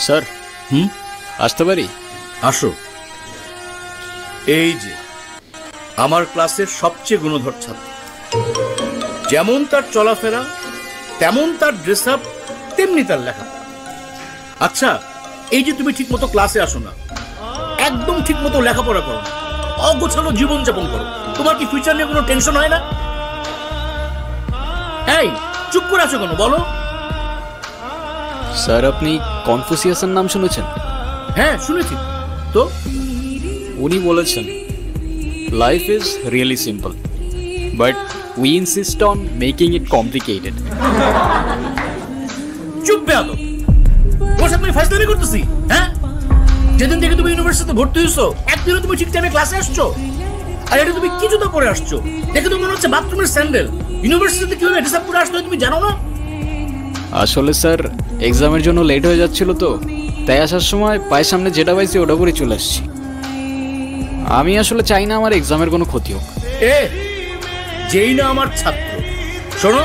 Sir আসতে পারি? আসো। এই যে আমার ক্লাসের সবচেয়ে গুণধর ছাত্র, যেমন তার চলাফেরা তেমন তার ড্রেস আপ তেমনি তার লেখাপড়া। আচ্ছা, এই যে তুমি ঠিক মতো ক্লাসে আসো না, একদম ঠিক মতো লেখাপড়া করো না, অগোছালো জীবনযাপন করো, তোমার কি ফিউচার নিয়ে কোনো টেনশন হয় না? এই চুপ করে আছো কেন বলো? স্যার আপনি কনফুসিয়াসের নাম শুনেছেন? হ্যাঁ শুনেছি তো। উনি বলেছেন life is really simple but we insist on making it complicated. চুপ বেয়াদব, তোমার সাথে আমি ফাইজলামি করতেছি? হ্যাঁ, যেদিন থেকে তুমি ইউনিভার্সিটিতে ভর্তি হয়েছো একদিনও তুমি ঠিক টাইমে ক্লাসে আসছো? আর এটা তুমি কি জুতো পরে আসছো? দেখে তো মনে হচ্ছে বাথরুমের স্যান্ডেল। ইউনিভার্সিটিতে কিভাবে ড্রেস আপ করে আসতে হয় তুমি জানো না? আসলে স্যার এক্সামের জন্য লেট হয়ে যাচ্ছিল তো, তাই আসার সময় পায়ের সামনে যেটা পাইছি ওটা করে চলে আসছি। আমি আসলে চাই না আমার এক্সামের কোনো ক্ষতি হোক। যেই না আমার ছাত্র, শোনো,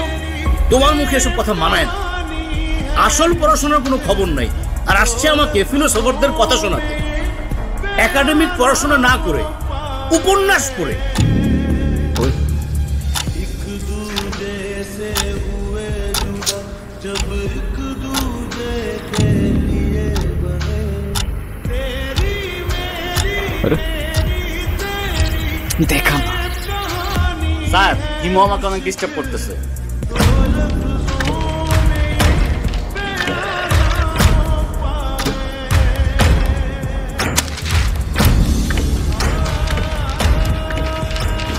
তোমার মুখে এসব কথা মানায় না। আসল পড়াশোনার কোনো খবর নাই, আর আসছে আমাকে ফিলোসফারদের কথা শোনাতে। একাডেমিক পড়াশোনা না করে উপন্যাস পড়ে। দেখা না স্যার, হিমু আমাকে অনেক ডিস্টার্ব করতেছে।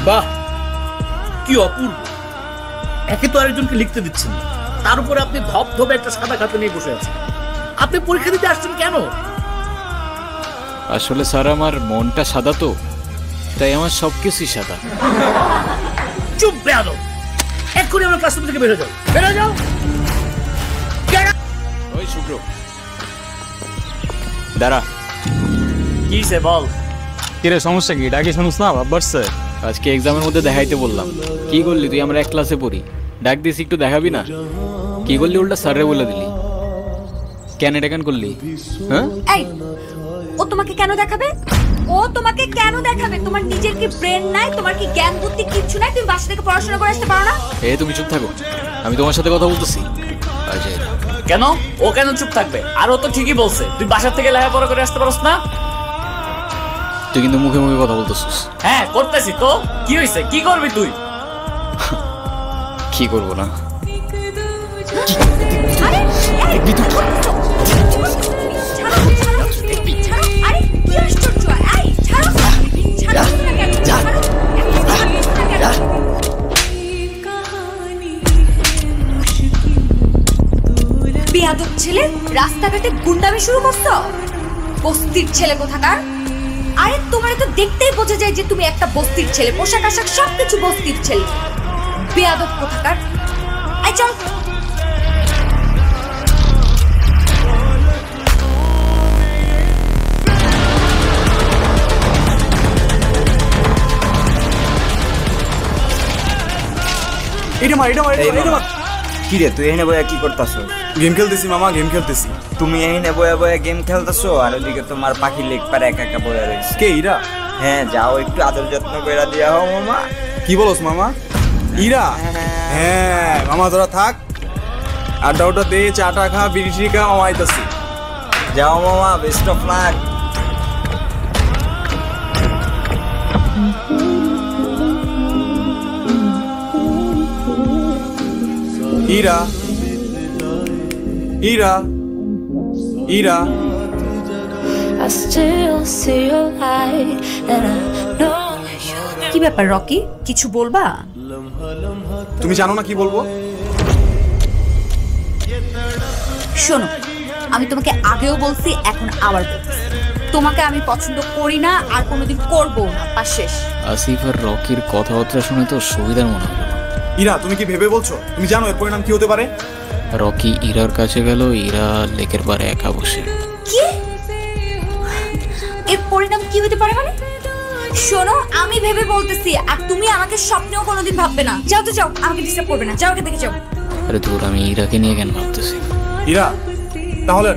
বাহ, কি অপূর্ব! একে তো আরেকজনকে লিখতে দিচ্ছেন না, তার উপরে আপনি ধপ ধপে একটা সাদা খাতা নিয়ে বসে আছেন। আপনি পরীক্ষা দিতে আসছেন কেন? আসলে স্যার আমার মনটা সাদা তো, তাই আমার সবকিছুই সাদা। চুপ বেয়াদব, এক্ষুনি আমার ক্লাসরুম থেকে বের হয়ে যাও, বের হয়ে যাও। ওই শুভ্র দাঁড়া। কি সে বল? কিরে সমস্যা কি? ডাকি শুনুস না বাবার স্যার? আজকে এক্সামের মধ্যে দেখাইতে বললাম, কি করলি তুই? আমরা এক ক্লাসে পড়ি, ডাক দিস একটু দেখাবি না? কি করলি? উল্টা স্যারে বলে দিলি। কেন এটা কেন করলি? হ্যাঁ, এই ও তোমাকে কেন দেখাবে? ও তোমাকে কেন দেখাবে? তোমার নিজের কি ব্রেন নাই? তোমার কি জ্ঞান বুদ্ধি কিচ্ছু নাই? তুমি বাসা থেকে পড়াশোনা করে আসতে পারো না? তুমি চুপ থাকো, আমি তোমার সাথে কথা বলতেছি। কেন ও কেন চুপ থাকবে? আর ও তো ঠিকই বলছে, তুই বাসা থেকে লেখাপড়া করে আসতে পারস না। তুই কিন্তু মুখে মুখে কথা বলতেছিস। হ্যাঁ করতেছি তো, কি হয়েছে? কি করবি তুই? কি করবো না? আরে এই, ছাড়ো, আরে কি আশ্চর্য! এই ছাড়ো, ছাড়ো না কেন? ছাড়ো, বেয়াদব ছেলে, রাস্তাঘাটে গুন্ডামি শুরু করছো? বস্তির ছেলে কোথাকার! আরে তোমার তো দেখতেই বোঝা যায় যে তুমি একটা বস্তির ছেলে, পোশাক আশাক সবকিছু বস্তির ছেলে। বেয়াদব কোথাকার! আই চল। কি রে তুই এখানে বয়া কি করতেছ? গেম খেলতেছি মামা, গেম খেলতেছি। তুমি এখানে বয়া বয়া গেম খেলতেছো আর ওদিকে তোমার পাখি লেগ পারে একা একা বয়া রয়েছে। কে ইরা? হ্যাঁ যাও একটু আদর যত্ন করে দিয়া হও মামা। কি বলস মামা? ইরা? হ্যাঁ মামা তোরা থাক, আড্ডা উড্ডা দে, চাটা খা, বিড়ি টিড়ি খা, মামা আইতাছি। যাও মামা, best of luck. Ira, Ira, Ira. কি ব্যাপার রকি, কিছু বলবা? তুমি জানো না কি বলবো? শোনো, আমি তোমাকে আগেও বলছি, এখন আবার বলছি, তোমাকে আমি পছন্দ করি না আর কোনোদিন করবো না, পাস শেষ। আসিফ আর রকির কথাবার্তা শুনে তো সুবিধার মনে হলো। ইরা তুমি কি ভেবে বলছো? তুমি জানো এর পরিণাম কি হতে পারে? রকি ইরার কাছে গেল, ইরা লেকের পারে একা বসে। কি? এর পরিণাম কি হতে পারে মানে? শোনো, আমি ভেবে বলতেছি আর তুমি আমাকে স্বপ্নেও কোনোদিন ভাববে না। যাও তো যাও, আমাকে ডিস্টার্ব করবে না, যাও এখান থেকে যাও। আরে দূর, আমি ইরাকে নিয়ে কেন ভাবতেছি? ইরা তাহলে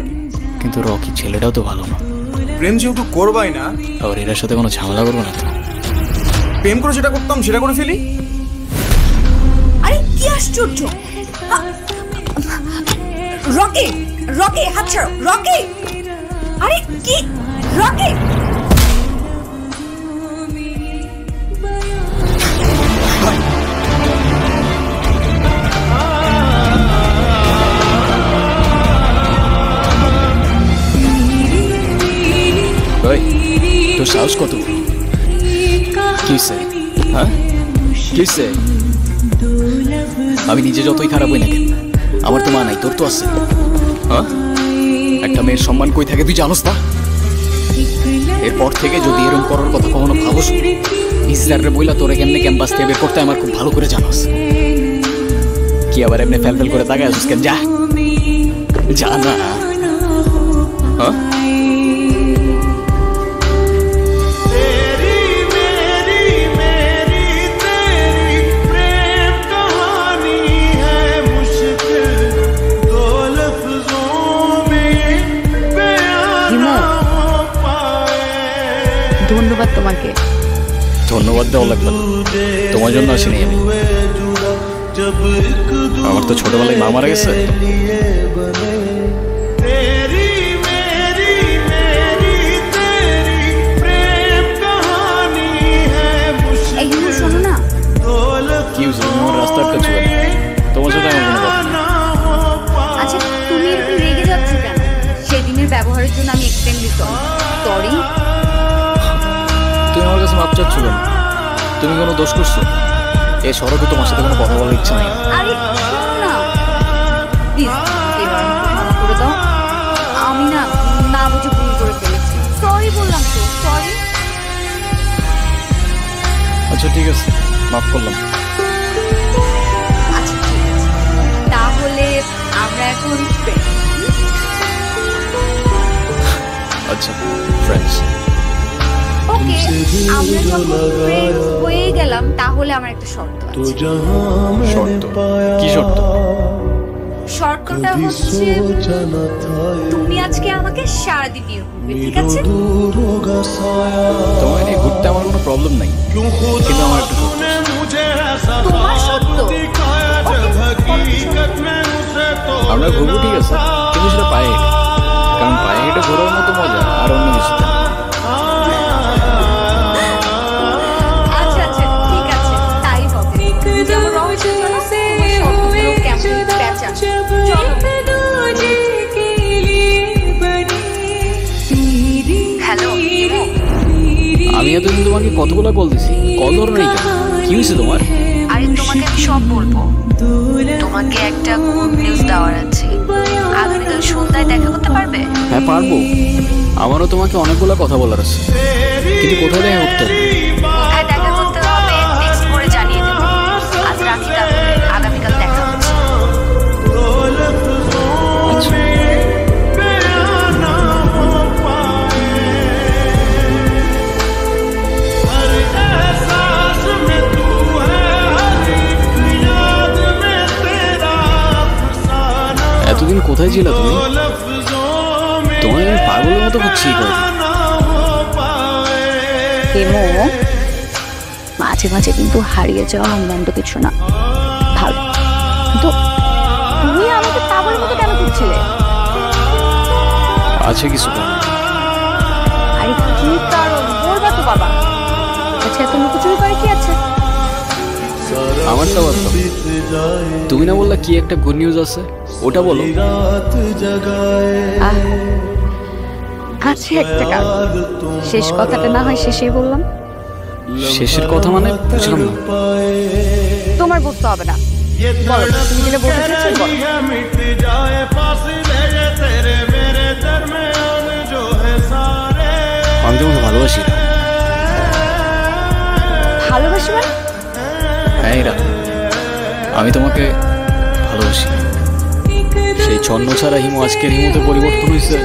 কিন্তু রকি ছেলেটাও তো ভালো না। প্রেম যেহেতু করবাই না, আবার এর সাথে কোনো ঝামেলা করবো না তো? প্রেম করে যেটা করতাম সেটা করে ফেলি। আরে কি আশ্চর্য! রকি, রকি হাত ছাড়ো, রকি! আরে কি রকি? ওই, তোর সাহস কত? কিসে? হ্যাঁ কিসে? আমি নিজে যতই খারাপ হই না কেন, আমার তো মা নাই, তোর তো আছে। হ্যাঁ, একটা মেয়ের সম্মান কই থাকে তুই জানোস না? এরপর থেকে যদি এরকম করার কথা কখনো ভাবস, ইসরারে বইলা তোরে কেমনে ক্যাম্পাস থেকে বের করতে আমার খুব ভালো করে জানোস। কি আবার এমনি ফেল ফেল করে তাকায় আসিস কেন? যা যা না। হ্যাঁ, ধন্যবাদ তোমাকে। ধন্যবাদ দেওয়া লাগবে না, তোমার জন্য আসিনি আমি। আমার তো ছোটবেলায় মা মারা গেছে। এই জন্য শোনো না, কি হয়েছে? তোমার রাস্তা আটকাচ্ছ কেন? তোমার সাথে আমার কোনো কথা নেই। আচ্ছা তুমি এরকম রেগে যাচ্ছ কেন? সেদিনের ব্যবহারের জন্য আমি এক্সট্রিমলি সরি। তুমি আমার কাছে মাপ চাচ্ছ কেন? তুমি কোনো দোষ করছো? এই সড়কে তোমার সাথে কোনো কথা বলার ইচ্ছা নেই। আরে শোনো না প্লিজ, এবার আমাকে ক্ষমা করে দাও। আমি না না বুঝে ভুল করে ফেলেছি, সরি বললাম তো, সরি। আচ্ছা ঠিক আছে, মাফ করলাম। আচ্ছা ঠিক আছে, তাহলে আমরা এখন friends। আচ্ছা ফ্রেন্ডস। ওকে, আমরা যখন ফ্রেন্ডস হয়ে গেলাম তাহলে আমার একটা শর্ত আছে। শর্ত? কি শর্ত? শর্তটা হচ্ছে তুমি আজকে আমাকে সারাদিন বিয়ে করবে, ঠিক আছে? তোমার নিয়ে ঘুরতে আমার কোনো প্রবলেম নাই, কিন্তু আমার একটা শর্ত আছে। তোমার শর্ত? ওকে, বলো কি শর্ত? আমরা ঘুরবো ঠিক আছে, কিন্তু সেটা পায়ে হেঁটে, কারণ পায়ে হেঁটে ঘোরার মতো মজা আর অন্য কিছুতে না। আচ্ছা আচ্ছা ঠিক আছে, তাই হবে। যেমন রহস্য জানো, তোমার শর্তগুলো কেমন প্যাঁচা। চলো। হ্যালো ইমো, আমি এতদিন তোমাকে কতগুলো কল দিছি, কল ধরো নাই কেন? কি হয়েছে তোমার? আরে তোমাকে আমি সব বলবো। তোমাকে একটা গুড নিউজ দেওয়ার আছে। আগামীকাল সন্ধ্যায় দেখা করতে পারবে? হ্যাঁ পারবো, আমারও তোমাকে অনেকগুলো কথা বলার আছে, কিন্তু কোথায় দেখা করতে হবে? কোথায় দেখা করতে হবে টেক্সট করে জানিয়ে দেবো। আজ রাখি, তাহলে আগামীকাল দেখা হচ্ছে। আচ্ছা। এতদিন কোথায় ছিল তুমি? তোমার আমি পাগলের মতো হচ্ছি হেমো, মাঝে মাঝে কিন্তু হারিয়ে যাওয়া মন্দ কিছু না, ভালো। কিন্তু তুমি আমাকে পাগলের মতো কেন করছিলে? আছে কিছু কারণ। আরে কি কারণ বলবা তো বাবা। আচ্ছা এত লুকোচুরি করে কি আছে? আমারটা বলো, তুমি না বললা কি একটা গুড নিউজ আছে, ওটা বলো। আছে একটা কারণ, শেষ কথাটা না হয় শেষেই বললাম। শেষের কথা মানে বুঝলাম না। তোমার বুঝতে হবে না, বলো তুমি যেটা বলতে চাচ্ছো বলো। আমি তোমাকে ভালোবাসি। ভালোবাসি মানে? হ্যাঁ এরা, আমি তোমাকে ভালোবাসি। সেই ছন্ন ছাড়া হিমু আজকের হিমুতে পরিবর্তন হয়েছে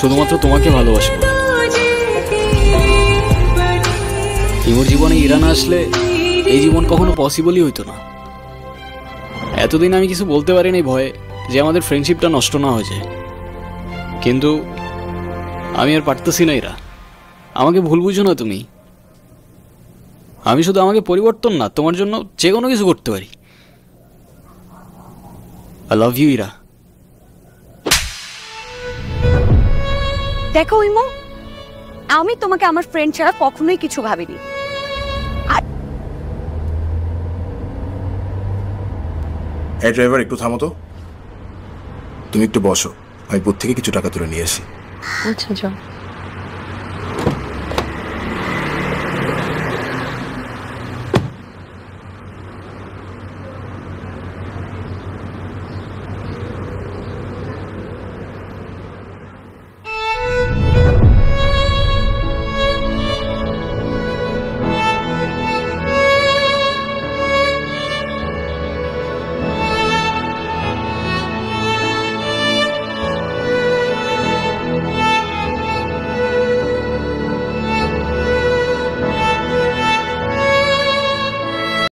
শুধুমাত্র তোমাকে ভালোবাসি। হিমুর জীবনে ইরা না আসলে এই জীবন কখনো পসিবলই হইতো না। এতদিন আমি কিছু বলতে পারিনি ভয়ে যে আমাদের ফ্রেন্ডশিপটা নষ্ট না হয়ে যায়, কিন্তু আমি আর পারতেছি না ইরা, আমাকে ভুল বুঝো না তুমি। আমি শুধু আমাকে পরিবর্তন না, তোমার জন্য যে কোনো কিছু করতে পারি। I love you Ira. দেখো ইমো, আমি তোমাকে আমার ফ্রেন্ড ছাড়া কখনোই কিছু ভাবিনি। এই ড্রাইভার, একটু থামো তো। তুমি একটু বসো, আমি বুথ থেকে কিছু টাকা তুলে নিয়ে আসি। আচ্ছা যাও।